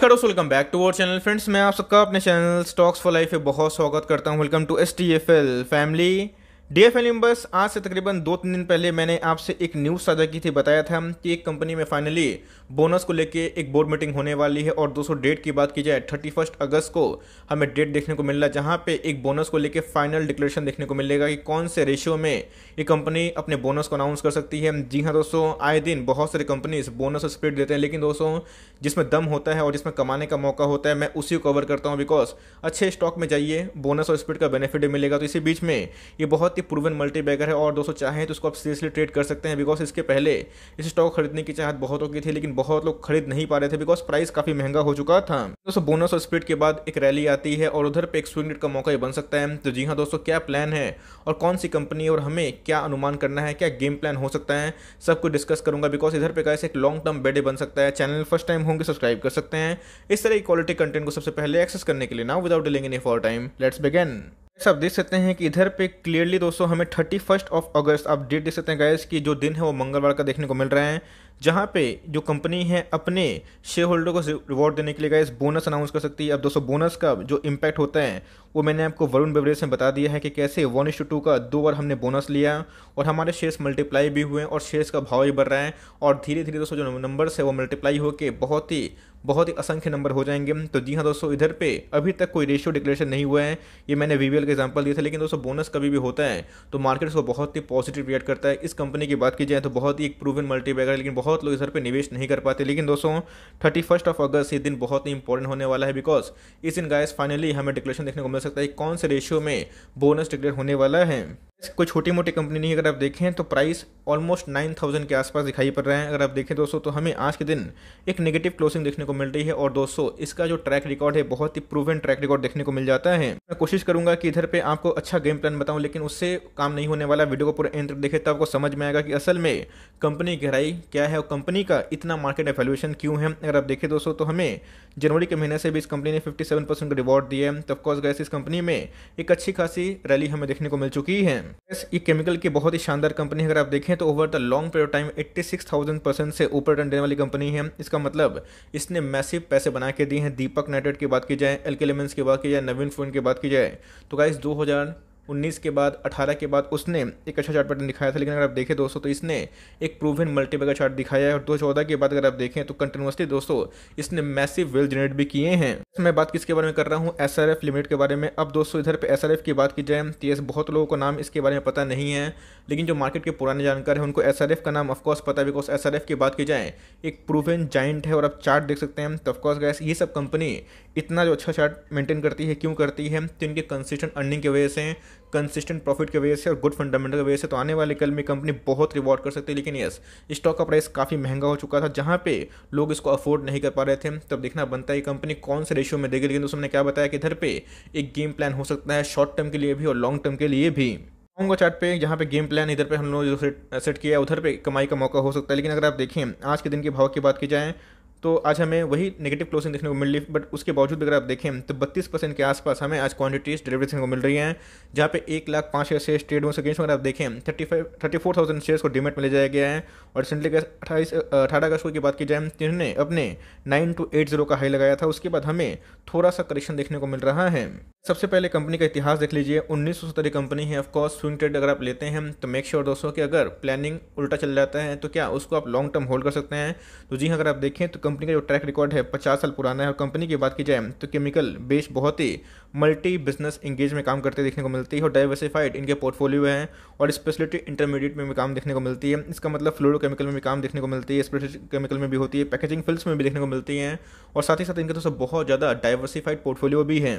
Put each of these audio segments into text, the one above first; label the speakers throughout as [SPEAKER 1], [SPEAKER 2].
[SPEAKER 1] नमस्कार दोस्तों, welcome back to our channel. Friends, मैं आप सबका अपने चैनल स्टॉक्स फॉर लाइफ पे बहुत स्वागत करता हूं। Welcome to STFL family. DFL members, आज से तकरीबन 2-3 दिन पहले मैंने आपसे एक न्यूज़ साझा की थी। बताया था कि एक कंपनी में फाइनली बोनस को लेके एक बोर्ड मीटिंग होने वाली है। और दोस्तों, डेट की बात की जाए 31 अगस्त को हमें डेट देखने को मिल रहा है, जहां पे एक बोनस को लेके फाइनल डिक्लेरेशन देखने को मिलेगा कि कौन से रेशियो में ये कंपनी अपने बोनस को अनाउंस कर सकती है। जी हाँ दोस्तों, आए दिन बहुत सारी कंपनीज बोनस स्प्लिट देते हैं, लेकिन दोस्तों जिसमें दम होता है और जिसमें कमाने का मौका होता है, मैं उसी को कवर करता हूँ। बिकॉज अच्छे स्टॉक में जाइए, बोनस और स्प्लिट का बेनिफिट मिलेगा। तो इसी बीच में ये बहुत ही प्रूवन मल्टी बैगर है और दोस्तों चाहें तो उसको आप सीरियसली ट्रेड कर सकते हैं। बिकॉज इसके पहले इस स्टॉक खरीदने की चाहत बहुतों की थी, लेकिन बहुत लोग खरीद नहीं पा रहे थे बिकॉज प्राइस काफी महंगा हो चुका था। दोस्तों, बोनस और स्प्लिट के बाद एक रैली आती है और उधर पे एक स्विंग रेट का मौका ही बन सकता है। तो जी हाँ दोस्तों, क्या प्लान है और कौन सी कंपनी और हमें क्या अनुमान करना है, क्या गेम प्लान हो सकता है, सब कुछ डिस्कस करूंगा। बिकॉज इधर पे कैसे एक लॉन्ग टर्म बेडे बन सकता है। चैनल फर्स्ट टाइम होंगे, सब्सक्राइब कर सकते हैं इस तरह की क्वालिटी कंटेंट को सबसे पहले एक्सेस करने के लिए। Now without delaying any for time, let's begin. आप देख सकते हैं कि इधर पे क्लियरली दोस्तों हमें 31 अगस्त आप डेट देख सकते हैं गाइस, कि जो दिन है वो मंगलवार का देखने को मिल रहा है, जहां पे जो कंपनी है अपने शेयर होल्डर को रिवॉर्ड देने के लिए गाइस बोनस अनाउंस कर सकती है। अब दोस्तों, बोनस का जो इम्पैक्ट होता है वो मैंने आपको वरुण बेवरेज में बता दिया है कि कैसे 1:2 का 2 बार हमने बोनस लिया और हमारे शेयर्स मल्टीप्लाई भी हुए और शेयर्स का भाव भी बढ़ रहा है। और धीरे धीरे दोस्तों जो नंबर्स है वो मल्टीप्लाई होकर बहुत ही असंख्य नंबर हो जाएंगे। तो जी हाँ दोस्तों, इधर पे अभी तक कोई रेशियो डिक्लेरेशन नहीं हुआ है, ये मैंने VVL का एग्जांपल दिया था। लेकिन दोस्तों, बोनस कभी भी होता है तो मार्केट उसको बहुत ही पॉजिटिव रिएक्ट करता है। इस कंपनी की बात की जाए तो बहुत ही एक प्रूवन मल्टीबैगर है, लेकिन बहुत लोग इधर पे निवेश नहीं कर पाते। लेकिन दोस्तों 31 अगस्त ये दिन बहुत ही इंपॉर्टेंट होने वाला है। बिकॉज इस दिन गाइस फाइनली हमें डिक्लेरेशन देखने को मिल सकता है कौन से रेशियो में बोनस डिक्लेयर होने वाला है। कोई छोटी मोटी कंपनी नहीं है। अगर आप देखें तो प्राइस ऑलमोस्ट 9000 के आसपास दिखाई पड़ रहा है। अगर आप देखें दोस्तों तो हमें आज के दिन एक नेगेटिव क्लोजिंग देखने को मिल रही है। और दोस्तों इसका जो ट्रैक रिकॉर्ड है बहुत ही प्रूवन ट्रैक रिकॉर्ड देखने को मिल जाता है। मैं कोशिश करूंगा कि इधर पे आपको अच्छा गेम प्लान बताऊं, लेकिन उससे काम नहीं होने वाला। वीडियो को पूरा एंड तक देखें तब आपको समझ में आएगा कि असल में कंपनी की गहराई क्या है और कंपनी का इतना मार्केट वैल्यूएशन क्यों है। अगर आप देखें दोस्तों तो हमें जनवरी के महीने से भी इस कंपनी ने 57% का रिवॉर्ड दिया है। तो ऑफकोर्स गैस इस कंपनी में एक अच्छी खासी रैली हमें देखने को मिल चुकी है। ये केमिकल की बहुत ही शानदार कंपनी है। अगर आप देखें तो over the long period time 86,000% से ऊपर रिटर्न देने वाली कंपनी है। इसका मतलब इसने मैसिव पैसे बना के दिए हैं। दीपक नाइट्रेट की बात की जाए, एल्केन लिमिटेड की बात की जाए, नवीन फूड की बात की जाए, तो गाइस 2019 के बाद 18 के बाद उसने एक अच्छा चार्ट पैटर्न दिखाया था। लेकिन अगर आप देखें दोस्तों तो इसने एक प्रूवन मल्टीबैगर चार्ट दिखाया है। और 2014 के बाद अगर आप देखें तो कंटिन्यूसली दोस्तों इसने मैसिव वेल्थ जनरेट भी किए हैं। मैं बात किसके बारे में कर रहा हूँ, SRF लिमिटेड के बारे में। अब दोस्तों इधर पे SRF की बात की जाए तो बहुत लोगों को नाम इसके बारे में पता नहीं है, लेकिन जो मार्केट के पुराने जानकार हैं उनको SRF का नाम ऑफकोर्स पता है। बिकॉज SRF की बात की जाए एक प्रूवन जाइंट है और आप चार्ट देख सकते हैं। तो ऑफकोर्स गैस ये सब कंपनी इतना जो अच्छा चार्ट मेंटेन करती है, क्यों करती है, तो इनके कंसिस्टेंट अर्निंग की वजह से, कंसिस्टेंट प्रॉफिट की वजह से और गुड फंडामेंटल की वजह से। तो आने वाले कल में कंपनी बहुत रिवॉर्ड कर सकती है। लेकिन यस, स्टॉक का प्राइस काफ़ी महंगा हो चुका था, जहां पे लोग इसको अफोर्ड नहीं कर पा रहे थे। तब देखना बनता है कंपनी कौन से रेशियो में देगी। लेकिन उसने क्या बताया कि इधर पे एक गेम प्लान हो सकता है शॉर्ट टर्म के लिए भी और लॉन्ग टर्म के लिए भी। चार्ट पे जहाँ पे गेम प्लान इधर पे हम लोग जो सेट किया उधर पे कमाई का मौका हो सकता है। लेकिन अगर आप देखें आज के दिन के भाव की बात की जाए तो आज हमें वही नेगेटिव क्लोजिंग देखने को मिल रही है। बट उसके बावजूड अगर आप देखें तो 32% के आसपास हमें आज क्वांटिटीज डिलीवरी देखने को मिल रही हैं, जहाँ पे 1,05,000 शेयर्स ट्रेड में अगेंस्ट। अगर आप देखें 34,000 शेयर्स को डीमेट में ले जाया गया है। और रिसेंटली 18 अगस्त की बात की जाए तो इन्होंने अपने 9280 का हाई लगाया था। उसके बाद हमें थोड़ा सा करेक्शन देखने को मिल रहा है। सबसे पहले कंपनी का इतिहास देख लीजिए, 1970 कंपनी है। ऑफकोर्स स्विंग ट्रेड अगर आप लेते हैं तो मेक श्योर दोस्तों कि अगर प्लानिंग उल्टा चल जाता है तो क्या उसको आप लॉन्ग टर्म होल्ड कर सकते हैं। तो जी हाँ, अगर आप देखें तो कंपनी का जो ट्रैक रिकॉर्ड है 50 साल पुराना है। और कंपनी की बात की जाए तो केमिकल बेस्ड बहुत ही मल्टी बिजनेस इंगेज में काम करते देखने को मिलती है और डाइवर्सिफाइड इनके पोर्टफोलियो है। और स्पेशलिटी इंटरमीडिएट में भी काम देखने को मिलती है। इसका मतलब फ्लोरोकेमिकल में भी काम देखने को मिलती है, स्पेशलिटी केमिकल में भी होती है, पैकेजिंग फिल्ड्स में भी देखने को मिलती है। और साथ ही साथ इनके दोस्तों बहुत ज़्यादा डाइवर्सिफाइड पोर्टफोलियो भी है।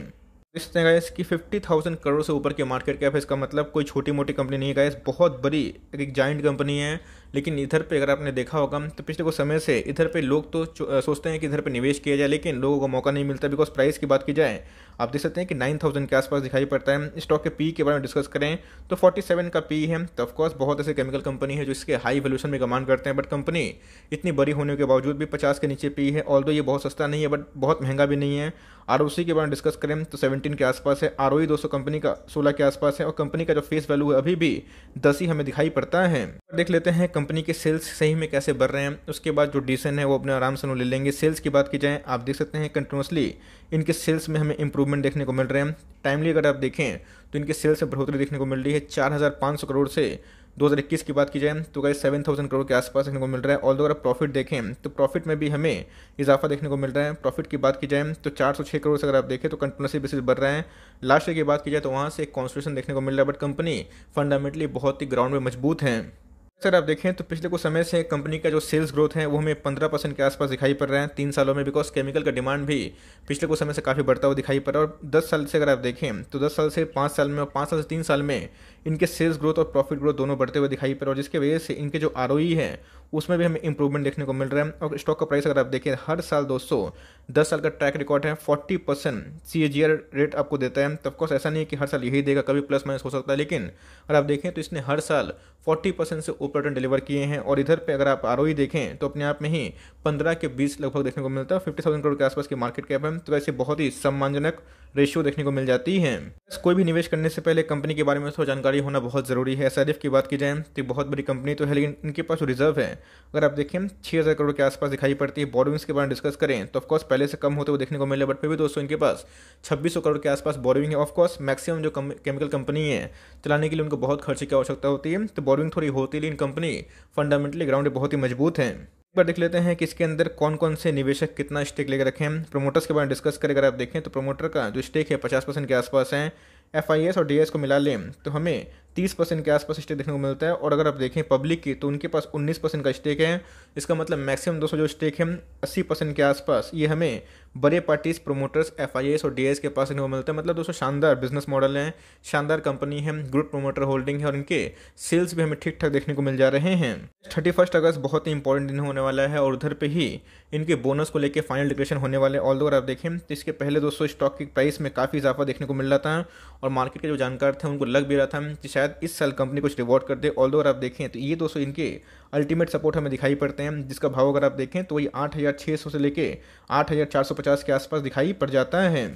[SPEAKER 1] इस तरह गाइस की 50,000 करोड़ से ऊपर की मार्केट कैप है। इसका मतलब कोई छोटी मोटी कंपनी नहीं है गाइस, बहुत बड़ी एक जाइंट कंपनी है। लेकिन इधर पे अगर आपने देखा होगा तो पिछले कुछ समय से इधर पे लोग तो सोचते हैं कि इधर पे निवेश किया जाए, लेकिन लोगों को मौका नहीं मिलता। बिकॉज प्राइस की बात की जाए आप देख सकते हैं कि 9000 के आसपास दिखाई पड़ता है। स्टॉक के पी के बारे में डिस्कस करें तो 47 का पी है। तो ऑफकोर्स बहुत ऐसे केमिकल कंपनी है जो इसके हाई वैल्यूएशन में कमांड करते हैं, बट कंपनी इतनी बड़ी होने के बावजूद भी 50 के नीचे पी है। ऑल्दो ये बहुत सस्ता नहीं है बट बहुत महंगा भी नहीं है। आरओसी के बारे में डिस्कस करें तो 17 के आसपास है। आरओई दोस्तों कंपनी का 16 के आसपास है और कंपनी का जो फेस वैल्यू है अभी भी 10 ही हमें दिखाई पड़ता है। देख लेते हैं कंपनी के सेल्स सही में कैसे बढ़ रहे हैं, उसके बाद जो डिसीजन है वो अपने आराम से ले लेंगे। सेल्स की बात की जाए, आप देख सकते हैं कंटिन्यूसली इनके सेल्स में हमें इंप्रूवमेंट देखने को मिल रहे हैं। टाइमली अगर आप देखें तो इनके सेल्स में बढ़ोतरी देखने को मिल रही है 4,500 करोड़ से 2021 की बात की जाए तो गाइस 7,000 करोड़ के आसपास देखने को मिल रहा है। और अगर आप प्रॉफिट देखें तो प्रॉफिट में भी हमें इजाफा देखने को मिल रहा है। प्रॉफिट की बात की जाए तो 406 करोड़ से अगर आप देखें तो कंटिन्यूसली बेसिस बढ़ रहा है। लास्ट ईयर की बात की जाए तो वहाँ से एक कॉन्स्टिट्यूशन देखने को मिल रहा है, बट कंपनी फंडामेंटली बहुत ही ग्राउंड में मजबूत है। सर आप देखें तो पिछले कुछ समय से कंपनी का जो सेल्स ग्रोथ है वो हमें 15% के आसपास दिखाई पड़ रहा है 3 सालों में, बिकॉज केमिकल का डिमांड भी पिछले कुछ समय से काफ़ी बढ़ता हुआ दिखाई पड़ रहा है। और 10 साल से अगर आप देखें तो 10 साल से 5 साल में और 5 साल से 3 साल में इनके सेल्स ग्रोथ और प्रॉफिट ग्रोथ दोनों बढ़ते हुए दिखाई पड़ रहा है, और जिसकी वजह से इनके जो आरओई है उसमें भी हमें इंप्रूवमेंट देखने को मिल रहा है। और स्टॉक का प्राइस अगर आप देखें हर साल दोस्तों 10 साल का ट्रैक रिकॉर्ड है 40% CAGR रेट आपको देता है। तो ऑफकोर्स ऐसा नहीं है कि हर साल यही देगा, कभी प्लस माइनस हो सकता है, लेकिन अगर आप देखें तो इसने हर साल 40% से ऊपर रिटर्न डिलीवर किए हैं। और इधर पे अगर आप आरओई देखें तो अपने आप में ही 15 के 20 लगभग देखने को मिलता है। 50,000 करोड़ के आसपास की मार्केट कैप है, तो ऐसे बहुत ही सम्मानजनक रेशियो देखने को मिल जाती है। कोई भी निवेश करने से पहले कंपनी के बारे में थोड़ा जानकारी होना बहुत जरूरी है। SRF की बात की जाए तो बहुत बड़ी कंपनी तो है, लेकिन इनके पास जो रिजर्व है अगर आप देखें 6,000 करोड़ के आसपास दिखाई पड़ती है। बोरोविंग्स के बारे में डिस्कस करें तो ऑफकोर्स पहले से कम होते हुए देखने को मिले, बट फिर भी दोस्तों इनके पास 2,600 करोड़ के आसपास बोरोविंग है। ऑफकोर्स मैक्सिमम जो केमिकल कंपनी है चलाने के लिए उनको बहुत खर्चे की आवश्यकता होती है, तो बोरोविंग थोड़ी होती है, लेकिन कंपनी फंडामेंटली ग्राउंड बहुत ही मजबूत है। एक बार देख लेते हैं कि इसके अंदर कौन कौन से निवेशक कितना स्टेक लेकर रखे हैं। प्रोमोटर्स के बारे में डिस्कस करें अगर आप देखें तो प्रोमोटर का जो स्टेक है 50% के आसपास है। FIS और DIS को मिला लें तो हमें 30% के आसपास स्टेक देखने को मिलता है। और अगर आप देखें पब्लिक की तो उनके पास 19% का स्टेक है। इसका मतलब मैक्सिमम दोस्तों जो स्टेक है 80% के आसपास ये हमें बड़े पार्टीज प्रोमोटर्स FIS और DIS के पास देखने को मिलता है। मतलब दोस्तों शानदार बिजनेस मॉडल है, शानदार कंपनी है, गुड प्रोमोटर होल्डिंग है और इनके सेल्स भी हमें ठीक ठाक देखने को मिल जा रहे हैं। 31 अगस्त बहुत ही इंपॉर्टेंट दिन होने वाला है और उधर पे ही इनके बोनस को लेकर फाइनल डिक्लेरेशन होने वाले। ऑल्दो अगर आप देखें तो इसके पहले दोस्तों स्टॉक की प्राइस में काफ़ी इजाफा देखने को मिल रहा था और मार्केट के जो जानकार थे उनको लग भी रहा था कि शायद इस साल कंपनी कुछ रिवॉर्ड कर दे। ऑल्दो अगर आप देखें तो ये दोस्तों इनके अल्टीमेट सपोर्ट हमें दिखाई पड़ते हैं, जिसका भाव अगर आप देखें तो वही 8,600 से लेके 8,450 के आसपास दिखाई पड़ जाता है।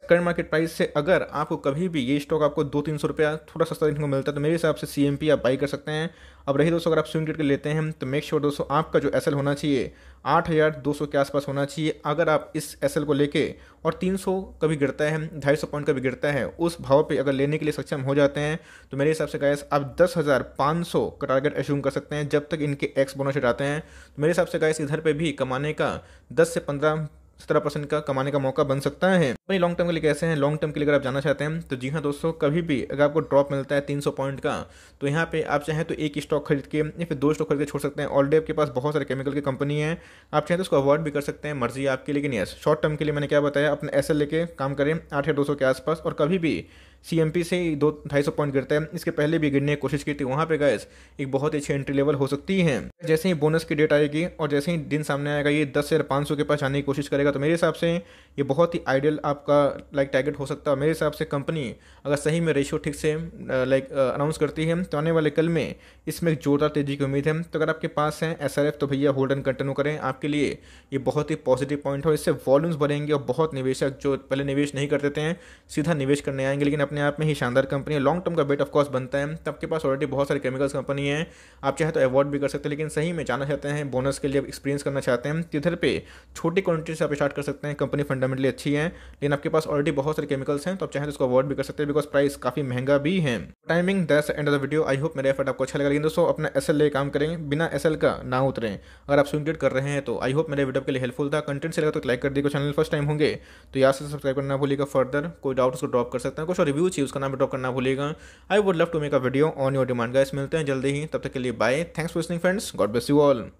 [SPEAKER 1] करंट मार्केट प्राइस से अगर आपको कभी भी ये स्टॉक आपको 200-300 रुपया थोड़ा सस्ता देखने को मिलता है तो मेरे हिसाब से CMP आप बाई कर सकते हैं। अब रही दोस्तों अगर आप स्विंग ट्रेड के लेते हैं तो मेक श्योर दोस्तों आपका जो SL होना चाहिए 8,200 के आसपास होना चाहिए। अगर आप इस SL को लेके और 300 कभी गिरता है 250 पॉइंट कभी गिरता है उस भाव पे अगर लेने के लिए सक्षम हो जाते हैं तो मेरे हिसाब से गाइस आप 10,500 का टारगेट एज्यूम कर सकते हैं जब तक इनके एक्स बोनस आते हैं। तो मेरे हिसाब से गाइस इधर पे भी कमाने का 10 से 17% का कमाने का मौका बन सकता है। वही लॉन्ग टर्म के लिए कैसे हैं, लॉन्ग टर्म के लिए अगर आप जाना चाहते हैं तो जी हाँ दोस्तों, कभी भी अगर आपको ड्रॉप मिलता है 300 पॉइंट का तो यहाँ पे आप चाहें तो एक स्टॉक खरीद के या फिर 2 स्टॉक खरीद के छोड़ सकते हैं। ऑलरेडी आपके पास बहुत सारे केमिकल की कंपनी है, आप चाहें तो उसको अवॉइड भी कर सकते हैं, मर्जी आपकी। लेकिन यस, शॉर्ट टर्म के लिए मैंने क्या बताया, अपने SL लेके काम करें 8,200 के आसपास। और कभी भी CMP से 200-250 पॉइंट गिरता है, इसके पहले भी गिरने की कोशिश की थी, वहाँ पे गाइस एक बहुत ही अच्छी एंट्री लेवल हो सकती है। जैसे ही बोनस की डेट आएगी और जैसे ही दिन सामने आएगा ये 10,500 के पास आने की कोशिश करेगा, तो मेरे हिसाब से ये बहुत ही आइडियल आपका टारगेट हो सकता है। मेरे हिसाब से कंपनी अगर सही में रेशियो ठीक से अनाउंस करती है तो आने वाले कल में इसमें एक जोरदार तेजी की उम्मीद है। तो अगर आपके पास है SRF तो भैया होल्ड एंड कंटिन्यू करें, आपके लिए ये बहुत ही पॉजिटिव पॉइंट हो। इससे वॉल्यूम्स बढ़ेंगे और बहुत निवेशक जो पहले निवेश नहीं करते थे सीधा निवेश करने आएंगे। लेकिन अपने आप में ही शानदार कंपनी है, लॉन्ग टर्म का बेट ऑफ कोर्स बनता है। तो आपके पास ऑलरेडी बहुत सारे केमिकल्स कंपनी है, आप चाहे तो अवॉइड भी कर सकते हैं। लेकिन सही में जाना चाहते हैं, बोनस के लिए एक्सपीरियंस करना चाहते हैं तो इधर पे छोटी क्वांटिटी से आप स्टार्ट कर सकते हैं। कंपनी फंडामेंटली अच्छी है, लेकिन आपके पास ऑलरेडी बहुत सारे केमिकल्स हैं तो आप चाहें तो उसको अवॉइड भी कर सकते हैं, बिकॉज प्राइस काफी महंगा भी है। Timing that's end of the video. I hope मेरा एफर्ट आपको अच्छा लगा। लेकिन दोस्तों अपना SL ले काम करेंगे, बिना SL का ना उतरें। अगर आप स्विंग ट्रेड कर रहे हैं तो आई होप मेरे वीडियो के लिए हेल्पफुल था। कंटेंट से लगा तो लाइक कर दीजिएगा, चैनल फर्स्ट टाइम होंगे तो यहाँ से सब्सक्राइब करना भूलिएगा। फर्दर कोई डाउट उसको ड्रॉप कर सकते हैं, कुछ रिव्यू चाहिए उसका नाम ड्रॉप करना भूलिएगा। I would love to make a video on your demand guys. मिलते हैं जल्दी ही, तब तक के लिए bye. Thanks for listening friends, God bless you all.